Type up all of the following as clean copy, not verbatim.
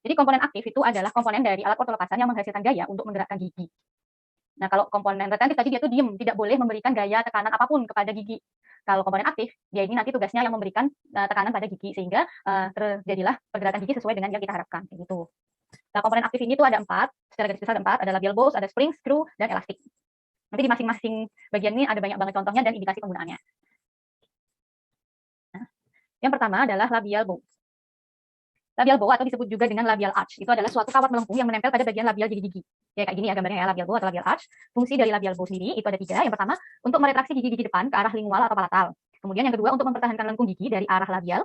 Jadi komponen aktif itu adalah komponen dari alat ortolepasan yang menghasilkan gaya untuk menggerakkan gigi. Nah, kalau komponen retentif tadi dia tuh diem, tidak boleh memberikan gaya tekanan apapun kepada gigi. Kalau komponen aktif, dia ini nanti tugasnya yang memberikan tekanan pada gigi sehingga terjadilah pergerakan gigi sesuai dengan yang kita harapkan, gitu. Nah, komponen aktif ini tuh ada 4, secara garis besar ada 4, ada labial bows, ada spring, screw, dan elastik. Nanti di masing-masing bagian ini ada banyak banget contohnya dan indikasi penggunaannya. Nah, yang pertama adalah labial bow. Labial bow atau disebut juga dengan labial arch itu adalah suatu kawat melengkung yang menempel pada bagian labial gigi-gigi. Ya kayak gini ya gambarnya ya, labial bow atau labial arch. Fungsi dari labial bow sendiri itu ada 3. Yang pertama, untuk meretraksi gigi-gigi depan ke arah lingual atau palatal. Kemudian yang kedua, untuk mempertahankan lengkung gigi dari arah labial.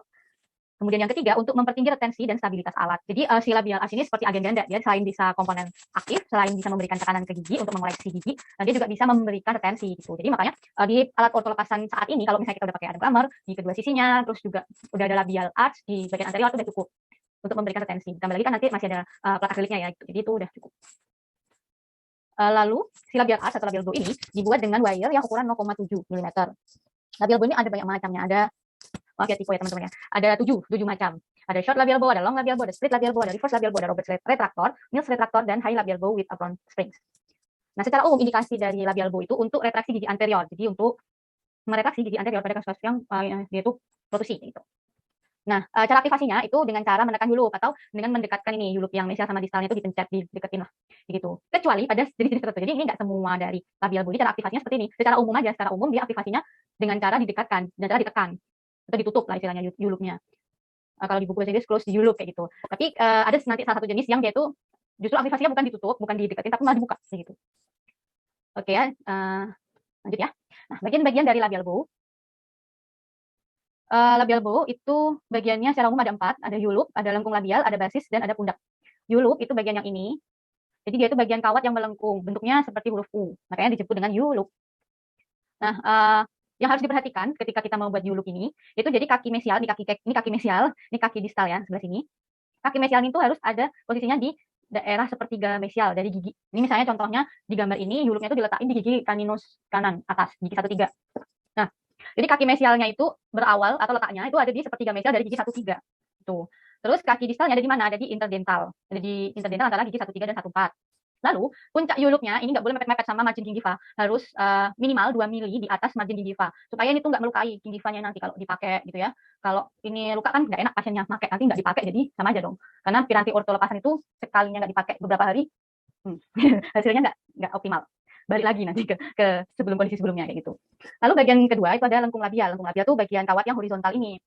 Kemudian yang ketiga, untuk mempertinggi retensi dan stabilitas alat. Jadi si labial arch ini seperti agen ganda, dia selain bisa komponen aktif, selain bisa memberikan tekanan ke gigi untuk mengoreksi gigi, dia juga bisa memberikan retensi gitu. Jadi makanya di alat ortolepasan saat ini, kalau misalnya kita udah pakai ada glamour di kedua sisinya, terus juga udah ada labial arch di bagian anterior itu udah cukup untuk memberikan retensi. Tambah lagi kan nanti masih ada plat akriliknya ya, jadi itu udah cukup. Lalu si labial arch atau labial bow ini dibuat dengan wire yang ukuran 0,7 mm. Labial bow ini ada banyak macamnya, ada maaf ya tipe ya teman-teman ya. Ada 7 macam. Ada short labial bow, ada long labial bow, ada split labial bow, ada reverse labial bow, ada Roberts retractor, Mills retractor, dan high labial bow with apron springs. Nah, secara umum indikasi dari labial bow itu untuk retraksi gigi anterior. Jadi untuk meretraksi gigi anterior pada kasus yang dia itu protusi gitu. Nah, cara aktivasinya itu dengan cara menekan yulup atau dengan mendekatkan ini yulup yang mesial sama distalnya itu dipencet, dideketin lah, gitu. Kecuali pada jenis-jenis tertentu. Jadi ini nggak semua dari labial bow, cara aktivasinya seperti ini. Secara umum aja, secara umum dia aktivasinya dengan cara didekatkan, dan cara ditekan atau ditutup lah istilahnya yulupnya. Kalau di buku bahasa Inggris close the yulup kayak gitu. Tapi ada nanti salah satu jenis yang dia itu justru aktivasinya bukan ditutup, bukan dideketin, tapi malah dibuka kayak gitu. Oke ya, lanjut ya. Nah, bagian-bagian dari labial bow. Labial bow itu bagiannya secara umum ada 4, ada yulup, ada lengkung labial, ada basis, dan ada pundak. Yulup itu bagian yang ini, jadi dia itu bagian kawat yang melengkung, bentuknya seperti huruf U, makanya disebut dengan yulup. Nah, yang harus diperhatikan ketika kita membuat yulup ini, itu jadi kaki mesial, ini kaki mesial, ini kaki distal ya, sebelah sini. Kaki mesial itu harus ada posisinya di daerah sepertiga mesial dari gigi. Ini misalnya contohnya di gambar ini, yulupnya itu diletakin di gigi caninus kanan atas, gigi 1/3. Nah, jadi kaki mesialnya itu berawal atau letaknya itu ada di sepertiga mesial dari gigi 1/3. Tuh. Terus kaki distalnya ada di mana? Ada di interdental. Ada di interdental antara gigi 1/3 dan 1/4. Lalu puncak yulupnya ini nggak boleh mepet-mepet sama margin gingiva, harus minimal 2 mili di atas margin gingiva supaya ini tuh nggak melukai gingivanya nanti kalau dipakai gitu ya. Kalau ini luka kan nggak enak pasiennya pakai, nanti nggak dipakai jadi sama aja dong. Karena piranti ortolepasan itu sekalinya nggak dipakai beberapa hari, hasilnya nggak optimal. Balik lagi nanti ke sebelum kondisi sebelumnya kayak gitu. Lalu bagian kedua itu ada lengkung labial. Lengkung labial itu bagian kawat yang horizontal ini.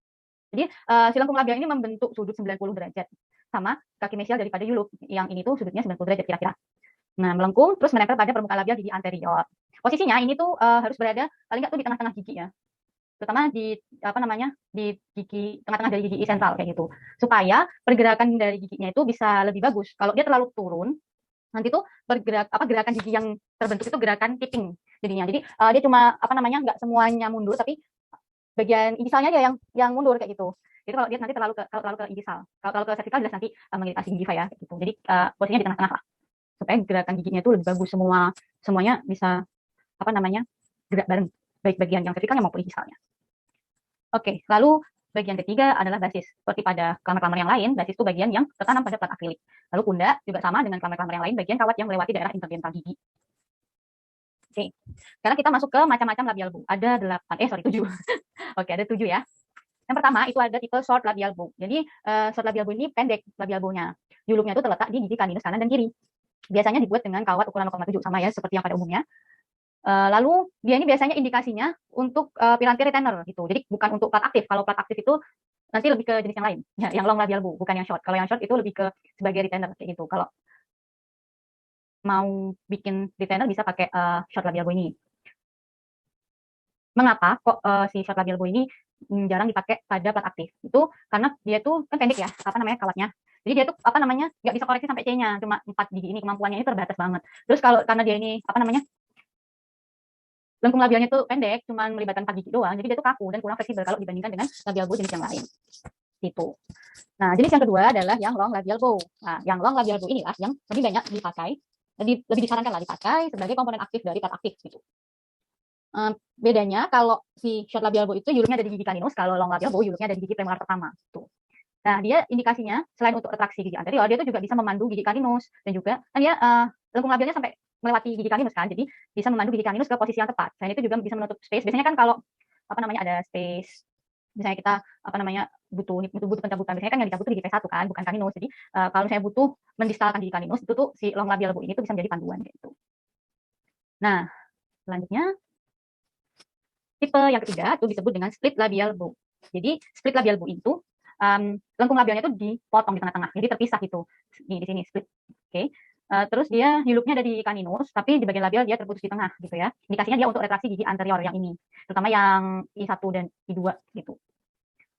Jadi si lengkung labial ini membentuk sudut 90 derajat sama kaki mesial daripada yulup. Yang ini tuh sudutnya 90 derajat kira-kira. Nah, melengkung terus menempel pada permukaan labial gigi anterior. Posisinya ini tuh harus berada paling nggak tuh di tengah-tengah gigi ya. Terutama di di gigi tengah-tengah dari gigi sentral kayak gitu. Supaya pergerakan dari giginya itu bisa lebih bagus. Kalau dia terlalu turun, nanti tuh gerakan gigi yang terbentuk itu gerakan tipping jadinya. Jadi dia cuma nggak semuanya mundur, tapi bagian ingisalnya aja yang mundur kayak gitu. Jadi kalau dia nanti terlalu ke ingisal, kalau terlalu ke vertikal jelas nanti mengiritasi gingiva ya kayak gitu. Jadi posisinya di tengah-tengah lah supaya gerakan giginya itu lebih bagus, semuanya bisa gerak bareng, baik bagian yang vertikalnya maupun ingisalnya. Oke, lalu bagian ketiga adalah basis. Seperti pada klamer-klamer yang lain, basis itu bagian yang tertanam pada plat akrilik. Lalu pundak juga sama dengan klamer-klamer yang lain, bagian kawat yang melewati daerah interdental gigi. Oke, sekarang kita masuk ke macam-macam labial bow. Ada 7. Oke, ada 7 ya. Yang pertama itu ada tipe short labial bow. Jadi short labial bow ini pendek labial bow-nya. Yulupnya itu terletak di gigi caninus kanan dan kiri. Biasanya dibuat dengan kawat ukuran 0,7 sama ya seperti yang pada umumnya. Lalu dia ini biasanya indikasinya untuk piranti retainer gitu. Jadi bukan untuk plat aktif. Kalau plat aktif itu nanti lebih ke jenis yang lain, ya, yang long labial bow, bukan yang short. Kalau yang short itu lebih ke sebagai retainer kayak gitu. Kalau mau bikin retainer bisa pakai short labial bow ini. Mengapa kok si short labial bow ini jarang dipakai pada plat aktif? Itu karena dia tuh kan pendek ya, kawatnya. Jadi dia tuh nggak bisa koreksi sampai C-nya, cuma 4 gigi ini, kemampuannya ini terbatas banget. Terus karena dia ini lengkung labialnya tuh pendek, cuma melibatkan 4 gigi doang, jadi dia tuh kaku dan kurang fleksibel kalau dibandingkan dengan labial bow jenis yang lain. Gitu. Nah, jenis yang kedua adalah yang long labial bow. Nah, yang long labial bow inilah yang lebih banyak dipakai, lebih disarankan lah dipakai sebagai komponen aktif dari plat aktif gitu. Bedanya kalau si short labial bow itu yulupnya ada di gigi caninus, kalau long labial bow yulupnya ada di gigi premolar pertama. Tuh. Nah, dia indikasinya selain untuk retraksi gigi anterior, dia itu juga bisa memandu gigi caninus dan juga kan dia lengkung labialnya sampai melewati gigi caninus kan. Jadi bisa memandu gigi caninus ke posisi yang tepat. Selain itu juga bisa menutup space. Biasanya kan kalau apa namanya ada space misalnya kita apa namanya butuh pencabutan biasanya kan yang dicabut itu gigi P1 kan bukan caninus. Jadi kalau misalnya butuh mendistalkan gigi caninus itu tuh si long labial bow ini tuh bisa menjadi panduan gitu. Nah, selanjutnya tipe yang ketiga itu disebut dengan split labial bow. Jadi split labial bow itu lengkung labialnya itu dipotong di tengah-tengah, jadi terpisah gitu. Di sini split. Oke. Terus dia hilupnya ada di caninus, tapi di bagian labial dia terputus di tengah gitu ya. Indikasinya dia untuk retraksi gigi anterior yang ini, terutama yang I1 dan I2 gitu.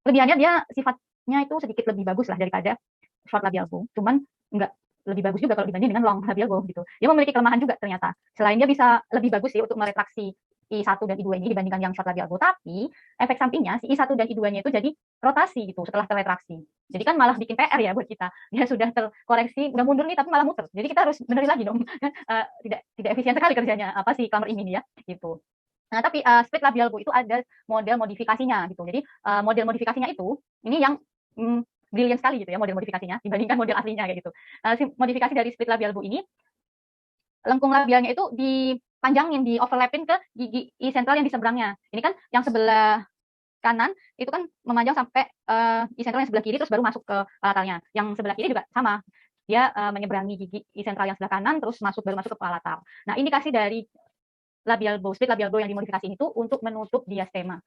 Kelebihannya dia sifatnya itu sedikit lebih bagus lah daripada short labial bow, cuman enggak lebih bagus juga kalau dibanding dengan long labial bow gitu. Dia memiliki kelemahan juga ternyata. Selain dia bisa lebih bagus sih untuk meretraksi I1 dan I2 ini dibandingkan yang short labial bow, tapi efek sampingnya si I1 dan I2-nya itu jadi rotasi gitu setelah terretraksi. Jadi kan malah bikin PR ya buat kita. Dia sudah terkoreksi, udah mundur nih tapi malah muter. Jadi kita harus benerin lagi dong. Tidak efisien sekali kerjanya apa sih kamar ini ya gitu. Nah, tapi split labial bow itu ada model modifikasinya gitu. Jadi model modifikasinya itu ini yang brilian sekali gitu ya model modifikasinya dibandingkan model aslinya kayak gitu. Modifikasi dari split labial bow ini lengkung labialnya itu dipanjangin, di overlapping ke gigi I sentral yang di seberangnya. Ini kan yang sebelah kanan itu kan memanjang sampai I sentral yang sebelah kiri terus baru masuk ke palatalnya. Yang sebelah kiri juga sama. Dia menyeberangi gigi I sentral yang sebelah kanan terus baru masuk ke palatal. Nah, indikasi dari labial bow, split labial bow yang dimodifikasi itu untuk menutup diastema.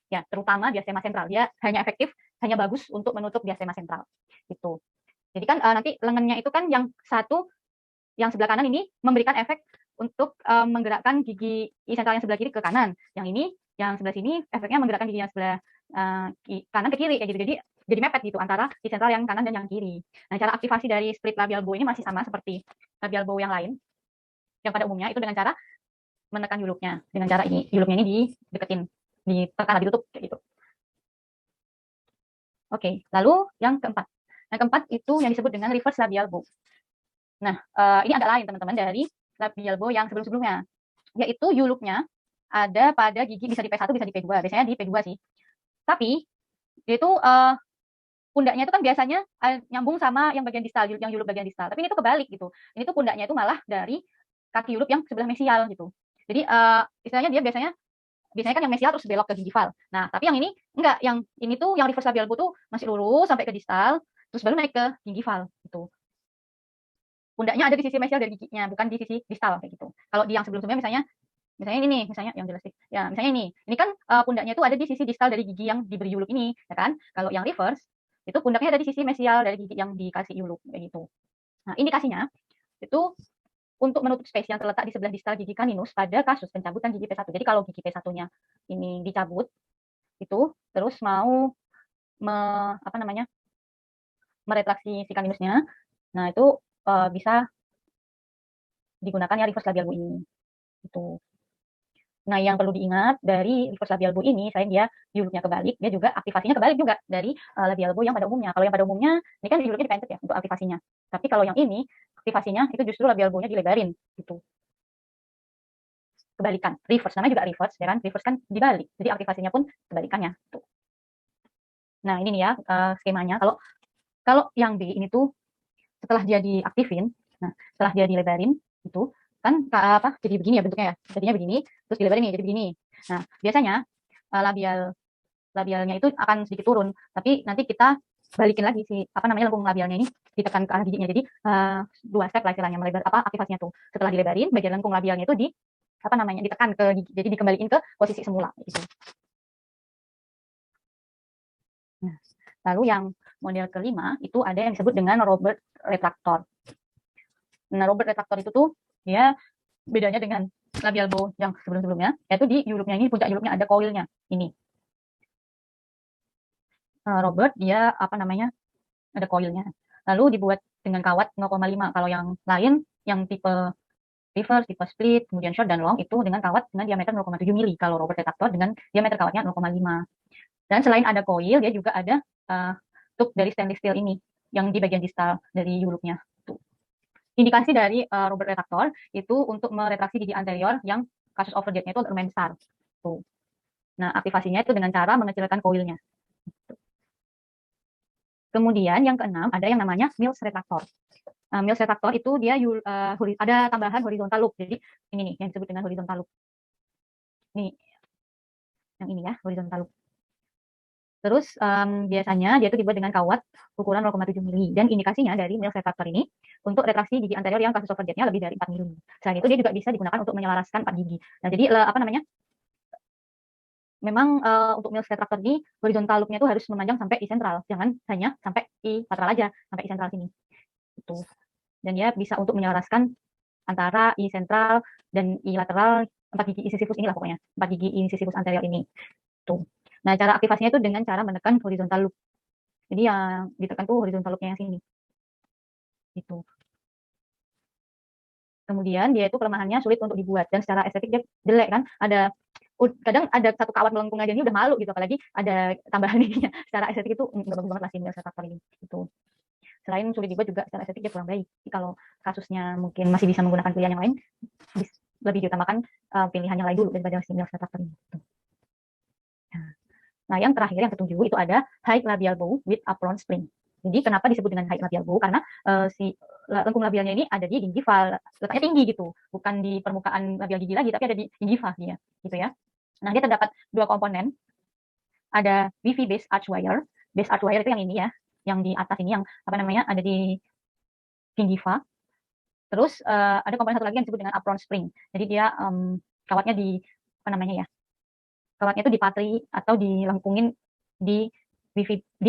Ya, terutama diastema sentral. Dia hanya efektif, hanya bagus untuk menutup diastema sentral. Gitu. Jadi kan nanti lengannya itu kan yang satu yang sebelah kanan ini memberikan efek untuk menggerakkan gigi I sentral yang sebelah kiri ke kanan. Yang ini yang sebelah sini efeknya menggerakkan gigi yang sebelah kanan ke kiri kayak gitu. Jadi mepet gitu antara I sentral yang kanan dan yang kiri. Nah, cara aktivasi dari split labial bow ini masih sama seperti labial bow yang lain. Yang pada umumnya itu dengan cara menekan yulupnya. Dengan cara ini, yulupnya ini dideketin, ditekan, ditutup kayak gitu. Oke, lalu yang keempat. Yang keempat itu yang disebut dengan reverse labial bow. Nah, ini agak lain teman-teman dari labial bow yang sebelum-sebelumnya, yaitu yulupnya ada pada gigi bisa di P1 bisa di P2, biasanya di P2 sih. Tapi dia itu pundaknya itu kan biasanya nyambung sama yang bagian distal, yang yulup bagian distal. Tapi ini tuh kebalik gitu. Ini tuh pundaknya itu malah dari kaki yulup yang sebelah mesial gitu. Jadi istilahnya dia biasanya kan yang mesial terus belok ke gingival. Nah, tapi yang ini enggak, yang ini tuh yang reverse labial bow tuh masih lurus sampai ke distal, terus baru naik ke gingival gitu. Pundaknya ada di sisi mesial dari giginya, bukan di sisi distal kayak gitu. Kalau di yang sebelum-sebelumnya misalnya ini nih, misalnya yang jelas sih. Ya, misalnya ini kan pundaknya itu ada di sisi distal dari gigi yang diberi yulup ini, ya kan? Kalau yang reverse itu pundaknya ada di sisi mesial dari gigi yang dikasih yulup kayak gitu. Nah, indikasinya itu untuk menutup space yang terletak di sebelah distal gigi caninus pada kasus pencabutan gigi P1. Jadi kalau gigi P1-nya ini dicabut itu terus mau meretraksi si caninusnya. Nah, itu bisa digunakan ya reverse labial bow ini. Itu. Nah, yang perlu diingat dari reverse labial bow ini, selain dia yulupnya kebalik, dia juga aktivasinya kebalik juga dari labial bow yang pada umumnya. Kalau yang pada umumnya, ini kan yulupnya dipentet ya untuk aktivasinya. Tapi kalau yang ini, aktivasinya itu justru labial bow-nya dilebarin gitu. Kebalikan, reverse namanya juga reverse, ya kan? Reverse kan dibalik, jadi aktivasinya pun kebalikannya. Tuh. Nah, ini nih ya skemanya. Kalau yang B ini tuh setelah dia diaktifin, nah setelah dia dilebarin itu kan jadi begini ya bentuknya ya, jadinya begini, terus dilebarin nih jadi begini. Nah, biasanya labialnya itu akan sedikit turun, tapi nanti kita balikin lagi si lengkung labialnya ini ditekan ke arah giginya. Jadi 2 step lah istilahnya melebar aktivasinya tuh. Setelah dilebarin, bagian lengkung labialnya itu ditekan ke gigi, jadi dikembaliin ke posisi semula gitu. Nah, lalu yang model kelima itu ada yang disebut dengan Robert retractor. Nah, Robert retractor itu tuh dia bedanya dengan labial bow yang sebelum-sebelumnya, yaitu di yulupnya ini, puncak yulupnya ada coilnya ini. Robert dia ada coilnya. Lalu dibuat dengan kawat 0,5. Kalau yang lain yang tipe reverse, tipe split, kemudian short dan long itu dengan kawat dengan diameter 0,7 mili. Kalau Robert retractor dengan diameter kawatnya 0,5. Dan selain ada coil, dia juga ada tube dari stainless steel ini yang di bagian distal dari yulupnya. Indikasi dari Robert retractor itu untuk meretraksi gigi anterior yang kasus overjetnya itu lumayan besar. Tuh. Nah, aktivasinya itu dengan cara mengecilkan coilnya. Kemudian yang keenam ada yang namanya Mills retractor. Mills retractor itu dia ada tambahan horizontal loop. Jadi ini nih yang disebut dengan horizontal loop. Nih, yang ini ya, horizontal loop. Terus biasanya dia itu dibuat dengan kawat ukuran 0,7 mili dan indikasinya dari Mills retractor ini untuk retraksi gigi anterior yang kasus overjetnya lebih dari 4 mili. Selain itu dia juga bisa digunakan untuk menyelaraskan 4 gigi. Nah, jadi apa namanya? Memang untuk Mills retractor ini horizontal loop-nya itu harus memanjang sampai I sentral, jangan hanya sampai I lateral aja, sampai I sentral sini. Itu. Dan dia bisa untuk menyelaraskan antara I sentral dan I lateral 4 gigi incisivus inilah pokoknya, 4 gigi incisivus anterior ini. Tuh. Nah, cara aktivasinya itu dengan cara menekan horizontal loop. Jadi yang ditekan tuh horizontal loop-nya yang sini. Gitu. Kemudian dia itu kelemahannya sulit untuk dibuat dan secara estetik dia jelek kan. Kadang ada satu kawat melengkung aja ini udah malu gitu, apalagi ada tambahan ininya. Secara estetik itu nggak bagus banget lah si Mills retractor ini. Gitu. Selain sulit dibuat juga secara estetik dia kurang baik. Jadi kalau kasusnya mungkin masih bisa menggunakan pilihan yang lain, lebih diutamakan pilihan yang lain dulu daripada si Mills retractor ini. Gitu. Nah, yang terakhir, yang ketujuh, itu ada high labial bow with apron spring. Jadi, kenapa disebut dengan high labial bow? Karena si lengkung labialnya ini ada di gingiva, letaknya tinggi gitu. Bukan di permukaan labial gigi lagi, tapi ada di gingiva dia, gitu ya. Nah, dia terdapat dua komponen. Ada Wifi base arch wire. Base arch wire itu yang ini ya, yang di atas ini, yang apa namanya, ada di gingiva. Terus ada komponen satu lagi yang disebut dengan apron spring. Jadi dia kawatnya di apa namanya ya? Kawatnya itu dipatri atau dilengkungin di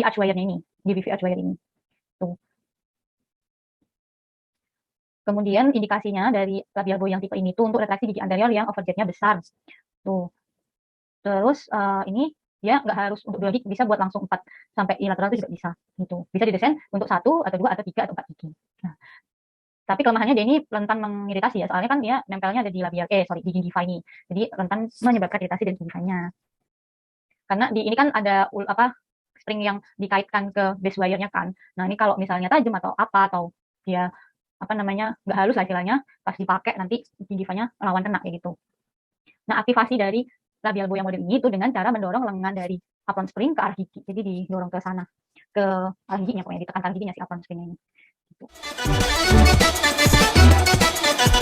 arch wire ini, di wifi arch wire ini. Tuh. Kemudian indikasinya dari labial bow yang tipe ini tuh untuk retraksi gigi anterior yang overjetnya besar. Tuh. Terus ini dia nggak harus untuk 2 gigi, bisa buat langsung 4 sampai I lateral itu juga bisa. Gitu. Bisa didesain untuk 1 atau 2 atau 3 atau 4 gigi. Nah, tapi kelemahannya dia ini rentan mengiritasi ya, soalnya kan dia nempelnya ada di di gingiva ini. Jadi rentan menyebabkan iritasi dari gingivanya. Karena di ini kan ada spring yang dikaitkan ke base wire-nya kan. Nah, ini kalau misalnya tajam atau apa atau dia apa namanya nggak halus lah istilahnya, pas dipakai nanti gingivanya lawan kena kayak gitu. Nah, aktivasi dari labial bow yang model ini itu dengan cara mendorong lengan dari apron spring ke arah gigi. Jadi didorong ke sana, ke arah giginya pokoknya, ditekan arah giginya si apron spring ini. Gitu.